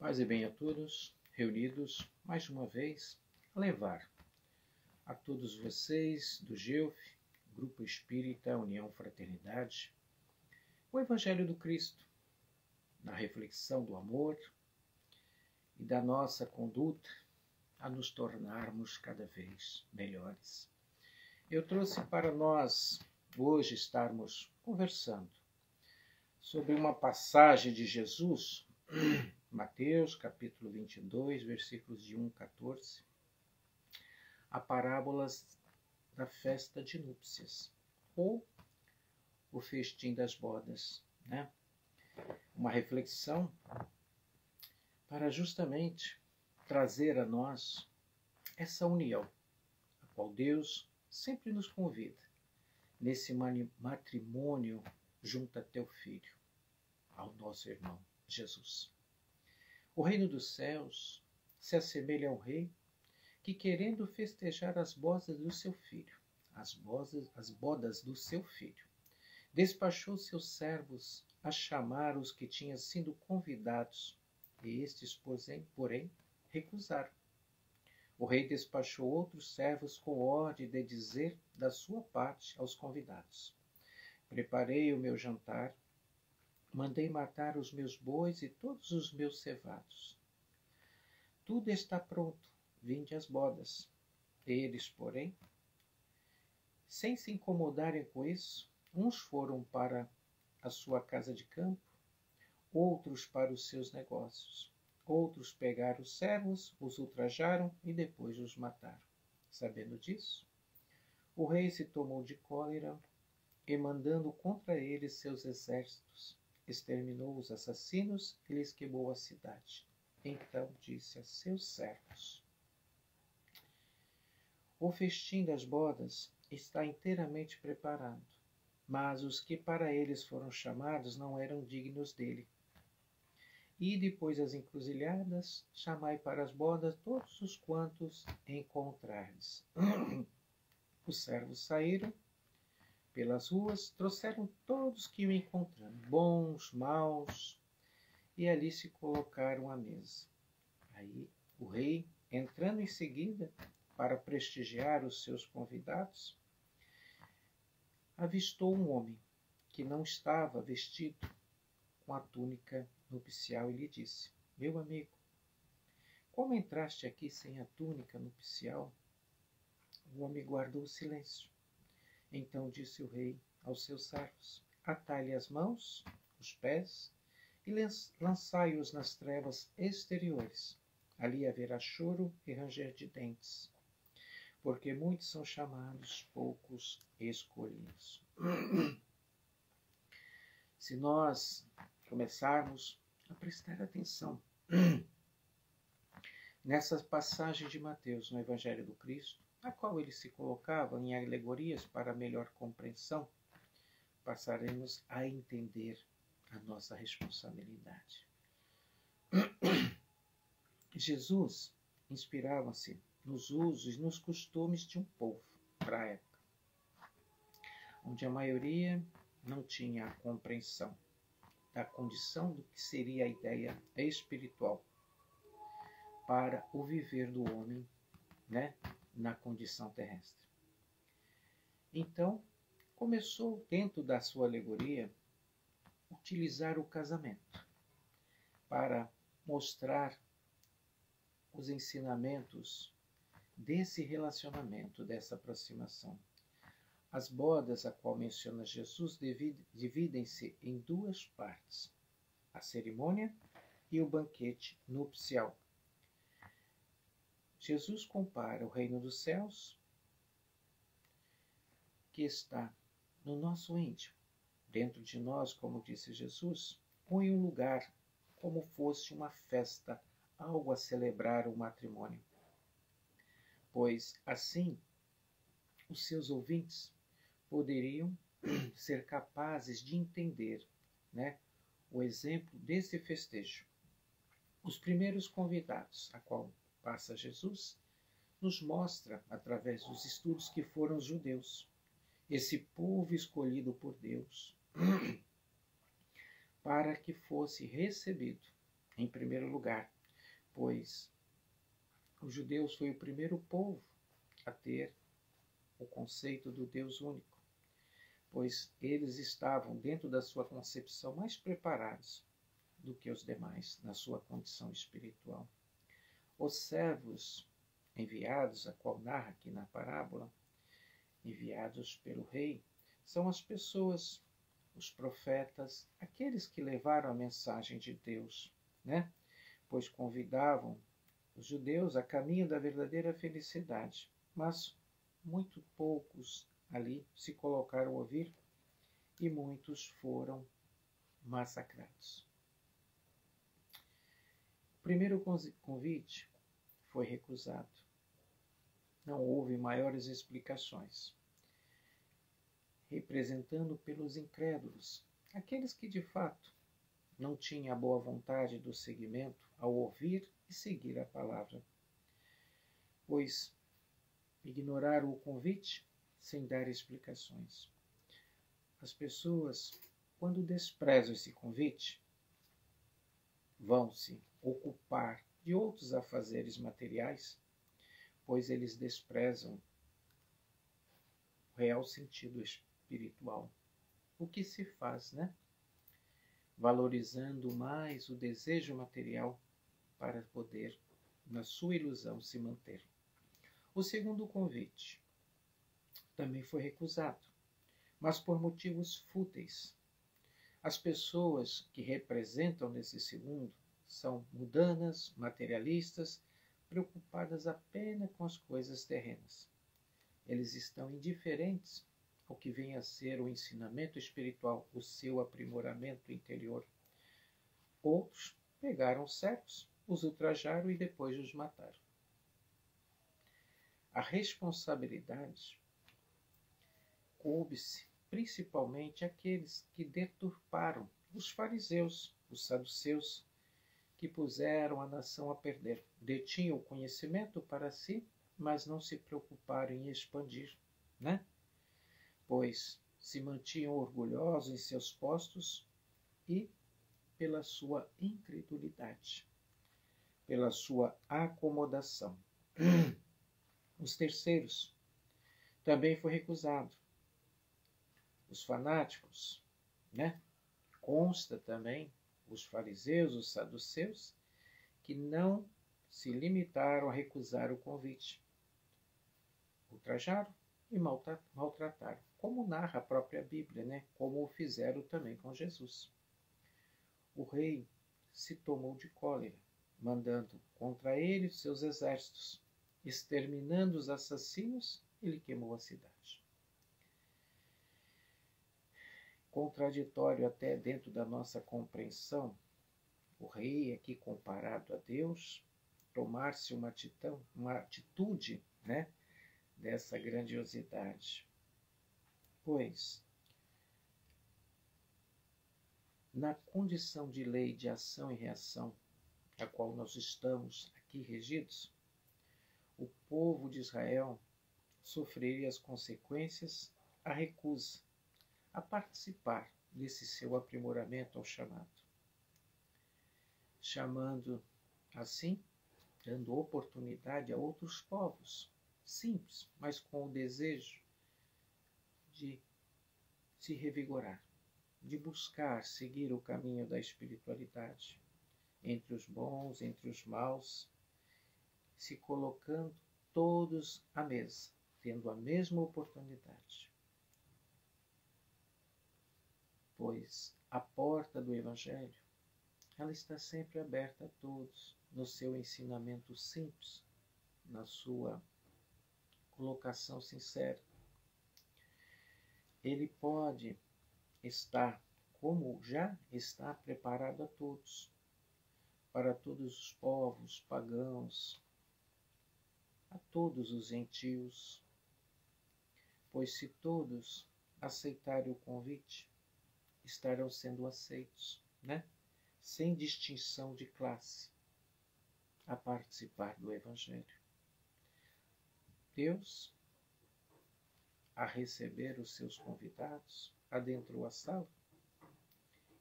Paz e bem a todos, reunidos mais uma vez, a levar a todos vocês do GEUF, Grupo Espírita União Fraternidade, o Evangelho do Cristo, na reflexão do amor e da nossa conduta a nos tornarmos cada vez melhores. Eu trouxe para nós hoje estarmos conversando sobre uma passagem de Jesus, Mateus, capítulo 22, versículos de 1 a 14, a parábolas da festa de núpcias, ou o festim das bodas, né? Uma reflexão para justamente trazer a nós essa união, a qual Deus sempre nos convida, nesse matrimônio junto a teu Filho, ao nosso irmão Jesus. O reino dos céus se assemelha ao rei que, querendo festejar as bodas do seu filho, as bodas do seu filho, despachou seus servos a chamar os que tinham sido convidados, e estes, porém, recusaram. O rei despachou outros servos com ordem de dizer da sua parte aos convidados: preparei o meu jantar, mandei matar os meus bois e todos os meus cevados. Tudo está pronto, vinde às bodas. Eles, porém, sem se incomodarem com isso, uns foram para a sua casa de campo, outros para os seus negócios. Outros pegaram os servos, os ultrajaram e depois os mataram. Sabendo disso, o rei se tomou de cólera e, mandando contra eles seus exércitos, exterminou os assassinos e lhes queimou a cidade. Então disse a seus servos: o festim das bodas está inteiramente preparado, mas os que para eles foram chamados não eram dignos dele. E depois das encruzilhadas, chamai para as bodas todos os quantos encontrardes. Os servos saíram pelas ruas, trouxeram todos que o encontraram, bons, maus, e ali se colocaram à mesa. Aí o rei, entrando em seguida para prestigiar os seus convidados, avistou um homem que não estava vestido com a túnica nupcial e lhe disse: meu amigo, como entraste aqui sem a túnica nupcial? O homem guardou silêncio. Então disse o rei aos seus servos: atai-lhe as mãos, os pés, e lançai-os nas trevas exteriores. Ali haverá choro e ranger de dentes, porque muitos são chamados, poucos escolhidos. Se nós começarmos a prestar atenção nessa passagem de Mateus no Evangelho do Cristo, a qual ele se colocava em alegorias para melhor compreensão, passaremos a entender a nossa responsabilidade. Jesus inspirava-se nos usos e nos costumes de um povo para a época, onde a maioria não tinha a compreensão da condição do que seria a ideia espiritual para o viver do homem, né, na condição terrestre. Então, começou, dentro da sua alegoria, utilizar o casamento para mostrar os ensinamentos desse relacionamento, dessa aproximação. As bodas, a qual menciona Jesus, dividem-se em duas partes: a cerimônia e o banquete nupcial. Jesus compara o reino dos céus, que está no nosso íntimo, dentro de nós, como disse Jesus, ou em um lugar como fosse uma festa, algo a celebrar o matrimônio. Pois assim os seus ouvintes poderiam ser capazes de entender, né, o exemplo desse festejo. Os primeiros convidados, a qual passa Jesus, nos mostra, através dos estudos, que foram os judeus, esse povo escolhido por Deus, para que fosse recebido em primeiro lugar, pois os judeus foi o primeiro povo a ter o conceito do Deus único, pois eles estavam, dentro da sua concepção, mais preparados do que os demais na sua condição espiritual. Os servos enviados, a qual narra aqui na parábola, enviados pelo rei, são as pessoas, os profetas, aqueles que levaram a mensagem de Deus, né? Pois convidavam os judeus a caminho da verdadeira felicidade, mas muito poucos ali se colocaram a ouvir e muitos foram massacrados. O primeiro convite foi recusado. Não houve maiores explicações. Representando pelos incrédulos, aqueles que de fato não tinham a boa vontade do seguimento ao ouvir e seguir a palavra, pois ignoraram o convite sem dar explicações. As pessoas, quando desprezam esse convite, vão se ocupar de outros afazeres materiais, pois eles desprezam o real sentido espiritual. O que se faz, né? Valorizando mais o desejo material para poder, na sua ilusão, se manter. O segundo convite também foi recusado, mas por motivos fúteis. As pessoas que representam nesse segundo são mundanas, materialistas, preocupadas apenas com as coisas terrenas. Eles estão indiferentes ao que vem a ser o ensinamento espiritual, o seu aprimoramento interior. Outros pegaram servos, os ultrajaram e depois os mataram. A responsabilidade coube-se principalmente àqueles que deturparam, os fariseus, os saduceus, que puseram a nação a perder. Detinham o conhecimento para si, mas não se preocuparam em expandir, né? Pois se mantinham orgulhosos em seus postos e pela sua incredulidade, pela sua acomodação. Os terceiros também foi recusado. Os fanáticos, né? Consta também os fariseus, os saduceus, que não se limitaram a recusar o convite. Ultrajaram e maltrataram, como narra a própria Bíblia, né? Como o fizeram também com Jesus. O rei se tomou de cólera, mandando contra ele seus exércitos, exterminando os assassinos, ele queimou a cidade. Contraditório até dentro da nossa compreensão, o rei, aqui comparado a Deus, tomar-se uma atitude, né, dessa grandiosidade. Pois, na condição de lei de ação e reação, a qual nós estamos aqui regidos, o povo de Israel sofreria as consequências, a recusa a participar desse seu aprimoramento ao chamado. Chamando, assim, dando oportunidade a outros povos, simples, mas com o desejo de se revigorar, de buscar seguir o caminho da espiritualidade, entre os bons, entre os maus, se colocando todos à mesa, tendo a mesma oportunidade. Pois a porta do Evangelho, ela está sempre aberta a todos, no seu ensinamento simples, na sua colocação sincera. Ele pode estar, como já está, preparado a todos, para todos os povos pagãos, a todos os gentios, pois se todos aceitarem o convite, estarão sendo aceitos, né? Sem distinção de classe, a participar do Evangelho. Deus, a receber os seus convidados, adentrou a sala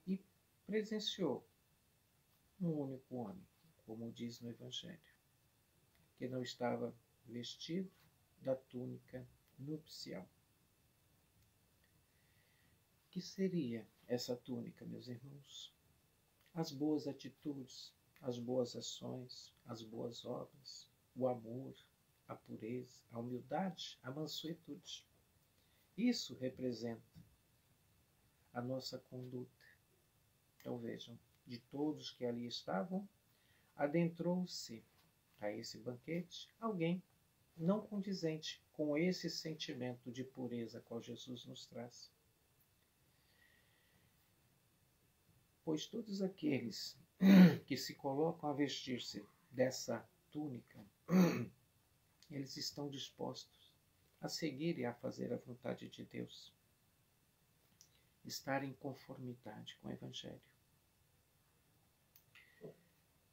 e presenciou um único homem, como diz no Evangelho, que não estava vestido da túnica nupcial. O que seria essa túnica, meus irmãos? As boas atitudes, as boas ações, as boas obras, o amor, a pureza, a humildade, a mansuetude. Isso representa a nossa conduta. Então vejam, de todos que ali estavam, adentrou-se a esse banquete alguém não condizente com esse sentimento de pureza qual Jesus nos traz. Pois todos aqueles que se colocam a vestir-se dessa túnica, eles estão dispostos a seguir e a fazer a vontade de Deus, estar em conformidade com o Evangelho.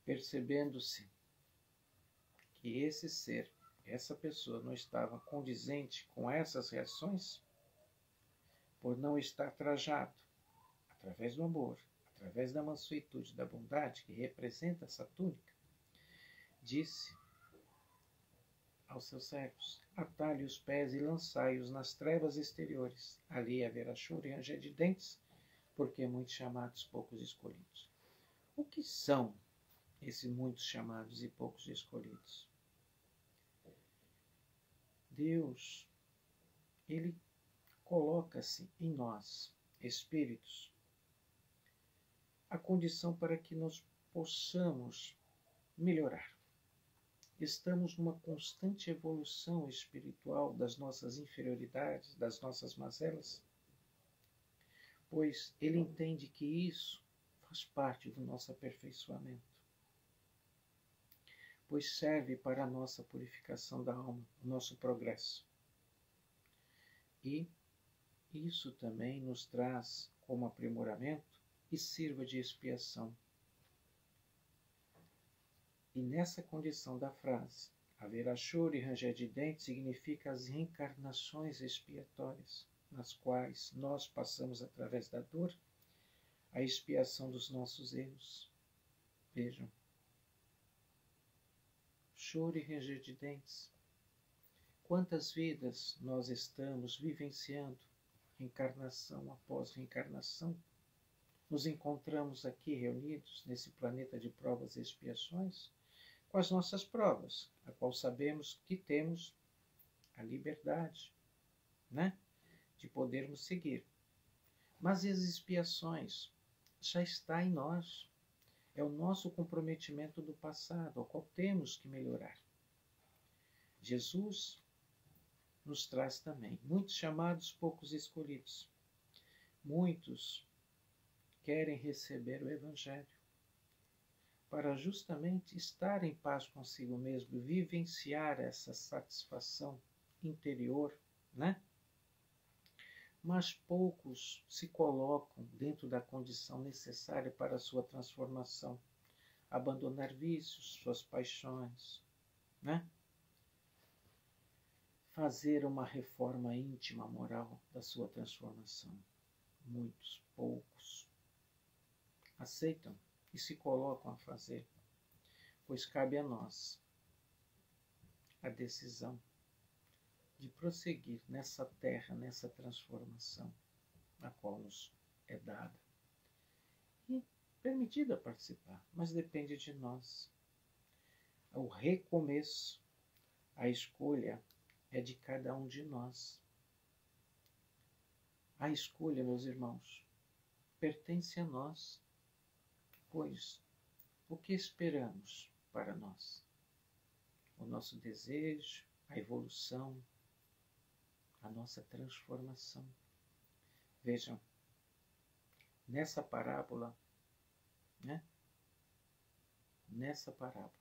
Percebendo-se que esse ser, essa pessoa não estava condizente com essas reações, por não estar trajado através do amor, através da mansuetude, da bondade que representa essa túnica, disse aos seus servos: atai-lhe os pés e lançai-os nas trevas exteriores. Ali haverá choro e ranger de dentes, porque muitos chamados, poucos escolhidos. O que são esses muitos chamados e poucos escolhidos? Deus, Ele coloca-se em nós, espíritos, a condição para que nós possamos melhorar. Estamos numa constante evolução espiritual das nossas inferioridades, das nossas mazelas, pois Ele entende que isso faz parte do nosso aperfeiçoamento, pois serve para a nossa purificação da alma, o nosso progresso. E isso também nos traz como aprimoramento e sirva de expiação. E nessa condição da frase, haverá choro e ranger de dentes, significa as reencarnações expiatórias, nas quais nós passamos através da dor a expiação dos nossos erros. Vejam, choro e ranger de dentes. Quantas vidas nós estamos vivenciando, reencarnação após reencarnação? Nos encontramos aqui reunidos nesse planeta de provas e expiações, com as nossas provas, a qual sabemos que temos a liberdade, de podermos seguir. Mas as expiações já está em nós. É o nosso comprometimento do passado, ao qual temos que melhorar. Jesus nos traz também muitos chamados, poucos escolhidos. Muitos querem receber o Evangelho para justamente estar em paz consigo mesmo, vivenciar essa satisfação interior, Mas poucos se colocam dentro da condição necessária para a sua transformação, abandonar vícios, suas paixões, Fazer uma reforma íntima, moral da sua transformação. Muitos, poucos, aceitam e se colocam a fazer, pois cabe a nós a decisão de prosseguir nessa terra, nessa transformação, a qual nos é dada e permitida participar, mas depende de nós. O recomeço, a escolha é de cada um de nós. A escolha, meus irmãos, pertence a nós, pois o que esperamos para nós? O nosso desejo, a evolução, a nossa transformação. Vejam, nessa parábola, Nessa parábola,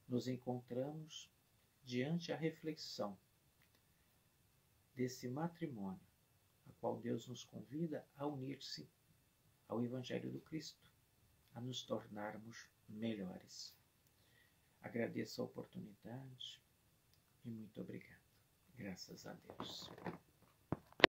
nos encontramos diante a reflexão desse matrimônio, a qual Deus nos convida a unir-se ao Evangelho do Cristo, a nos tornarmos melhores. Agradeço a oportunidade e muito obrigado. Graças a Deus.